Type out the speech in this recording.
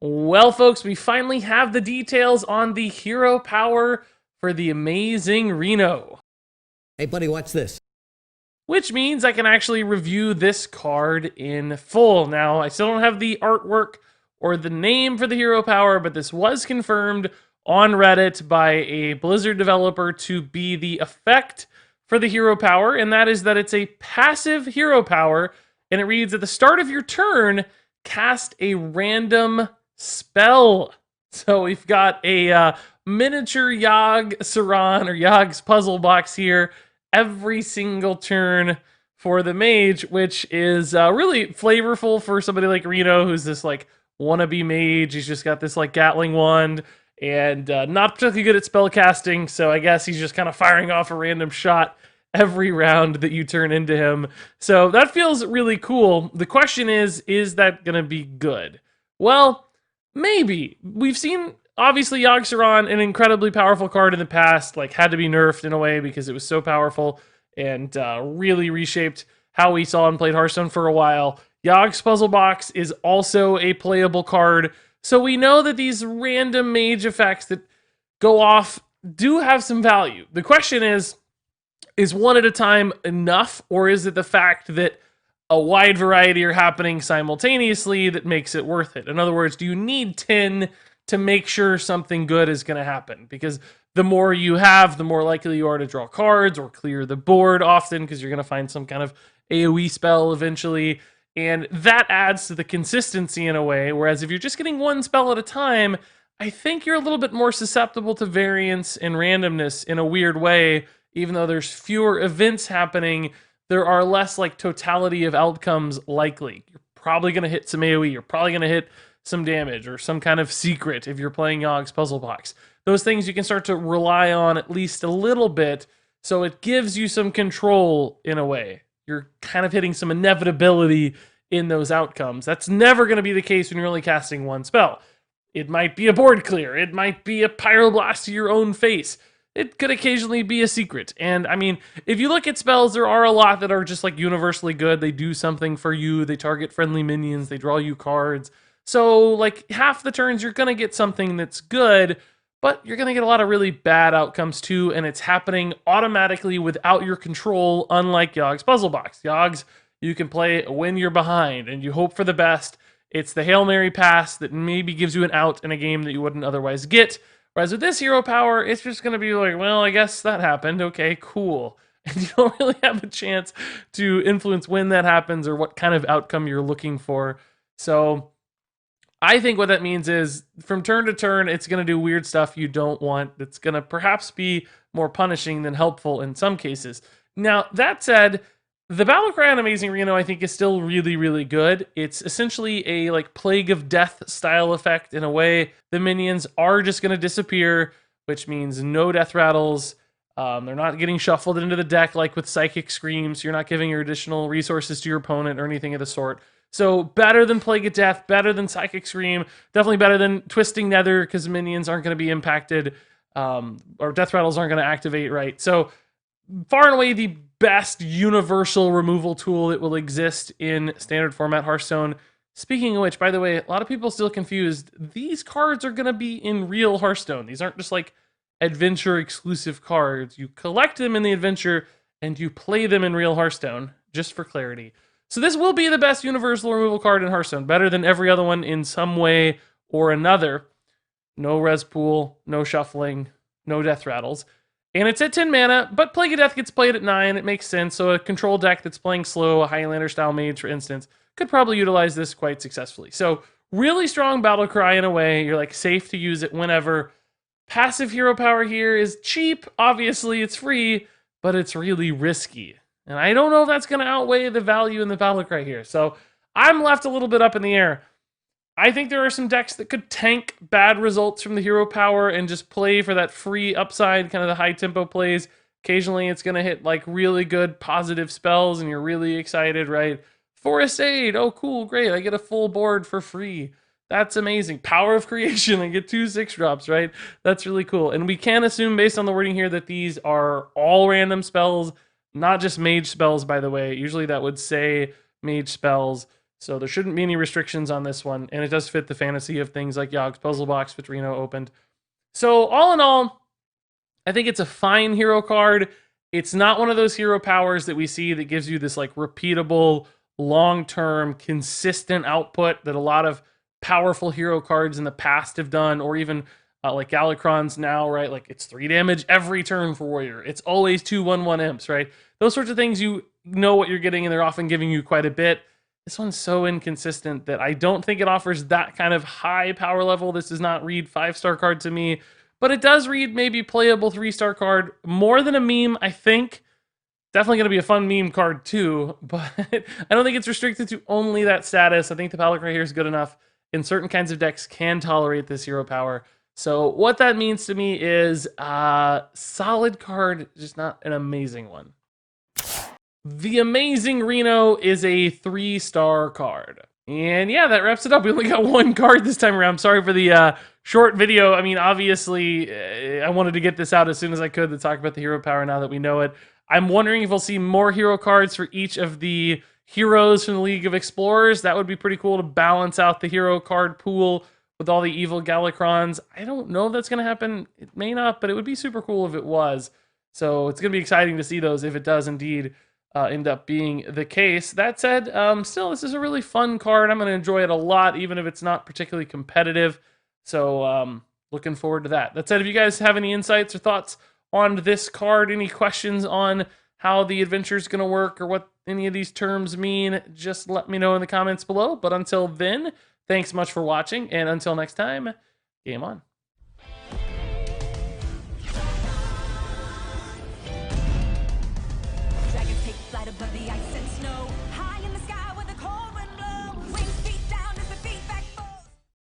Well, folks, we finally have the details on the hero power for the amazing Reno, Hey, buddy, watch this. which means I can actually review this card in full. Now, I still don't have the artwork or the name for the hero power, but this was confirmed on Reddit by a Blizzard developer to be the effect for the hero power, and that is that it's a passive hero power, and it reads at the start of your turn, cast a random spell. So we've got a miniature Yogg Saron or Yogg's puzzle box here every single turn for the mage, which is really flavorful for somebody like Reno, who's this like wannabe mage. He's just got this like Gatling wand and not particularly good at spell casting, so I guess he's just kind of firing off a random shot every round that you turn into him. So that feels really cool. The question is that going to be good? Well, maybe. We've seen obviously Yogg-Saron, an incredibly powerful card in the past, like had to be nerfed in a way because it was so powerful and really reshaped how we saw and played Hearthstone for a while. Yogg's Puzzle Box is also a playable card, so we know that these random mage effects that go off do have some value. The question is one at a time enough, or is it the fact that a wide variety are happening simultaneously that makes it worth it? In other words, do you need 10 to make sure something good is going to happen? Because the more you have, the more likely you are to draw cards or clear the board often, because you're going to find some kind of AoE spell eventually. And that adds to the consistency in a way. Whereas if you're just getting one spell at a time, I think you're a little bit more susceptible to variance and randomness in a weird way. Even though there's fewer events happening, there are less like totality of outcomes likely. You're probably going to hit some AoE. You're probably going to hit some damage or some kind of secret if you're playing Yogg's Puzzle Box. Those things you can start to rely on at least a little bit, so it gives you some control in a way. You're kind of hitting some inevitability in those outcomes. That's never going to be the case when you're only casting one spell. It might be a board clear. It might be a pyroblast to your own face. It could occasionally be a secret. And I mean, if you look at spells, there are a lot that are just like universally good. They do something for you. They target friendly minions. They draw you cards. So like half the turns, you're going to get something that's good, but you're going to get a lot of really bad outcomes too. And it's happening automatically without your control, unlike Yogg's Puzzle Box. Yogg's, you can play when you're behind and you hope for the best. It's the Hail Mary pass that maybe gives you an out in a game that you wouldn't otherwise get. Whereas with this hero power, it's just going to be like, well, I guess that happened. Okay, cool. And you don't really have a chance to influence when that happens or what kind of outcome you're looking for. So I think what that means is from turn to turn, it's going to do weird stuff you don't want. It's going to perhaps be more punishing than helpful in some cases. Now, that said, the Battlecry on Amazing Reno, I think, is still really, really good. It's essentially a like Plague of Death style effect in a way. The minions are just going to disappear, which means no death rattles. They're not getting shuffled into the deck like with Psychic Screams. You're not giving your additional resources to your opponent or anything of the sort. So better than Plague of Death, better than Psychic Scream, definitely better than Twisting Nether because minions aren't going to be impacted or death rattles aren't going to activate, right? So far and away the best universal removal tool that will exist in standard format Hearthstone. Speaking of which, by the way, a lot of people still confused. These cards are going to be in real Hearthstone. These aren't just like adventure exclusive cards. You collect them in the adventure and you play them in real Hearthstone, just for clarity. So this will be the best universal removal card in Hearthstone, better than every other one in some way or another. No res pool, no shuffling, no death rattles. And it's at 10 mana, but Plague of Death gets played at 9. It makes sense. So a control deck that's playing slow, a Highlander-style mage, for instance, could probably utilize this quite successfully. So really strong battle cry in a way. You're like safe to use it whenever. Passive hero power here is cheap. Obviously, it's free, but it's really risky. And I don't know if that's going to outweigh the value in the battle cry here. So I'm left a little bit up in the air. I think there are some decks that could tank bad results from the hero power and just play for that free upside, kind of the high tempo plays. Occasionally it's going to hit like really good positive spells and you're really excited, right? Forest Aid, oh cool, great, I get a full board for free. That's amazing. Power of Creation, I get 2 6-drops, right? That's really cool. And we can assume based on the wording here that these are all random spells, not just mage spells, by the way. Usually that would say mage spells. So there shouldn't be any restrictions on this one. And it does fit the fantasy of things like Yogg's Puzzle Box, which Reno opened. So all in all, I think it's a fine hero card. It's not one of those hero powers that we see that gives you this like repeatable, long-term, consistent output that a lot of powerful hero cards in the past have done, or even like Galakrond's now, right? Like it's 3 damage every turn for Warrior. It's always 2/1/1 imps, right? Those sorts of things, you know what you're getting, and they're often giving you quite a bit. This one's so inconsistent that I don't think it offers that kind of high power level. This does not read 5-star card to me, but it does read maybe playable 3-star card more than a meme, I think. Definitely going to be a fun meme card too, but I don't think it's restricted to only that status. I think the palette right here is good enough, and certain kinds of decks can tolerate this hero power. So what that means to me is solid card, just not an amazing one. The Amazing Reno is a 3-star card. And yeah, that wraps it up. We only got one card this time around. Sorry for the short video. I mean, obviously, I wanted to get this out as soon as I could to talk about the hero power now that we know it. I'm wondering if we'll see more hero cards for each of the heroes from the League of Explorers. That would be pretty cool to balance out the hero card pool with all the evil Galakronds. I don't know if that's going to happen. It may not, but it would be super cool if it was. So it's going to be exciting to see those if it does indeed end up being the case. That said, still, this is a really fun card. I'm going to enjoy it a lot, even if it's not particularly competitive. So looking forward to that. That said, if you guys have any insights or thoughts on this card, any questions on how the adventure is going to work or what any of these terms mean, just let me know in the comments below. But until then, thanks much for watching, and until next time, game on.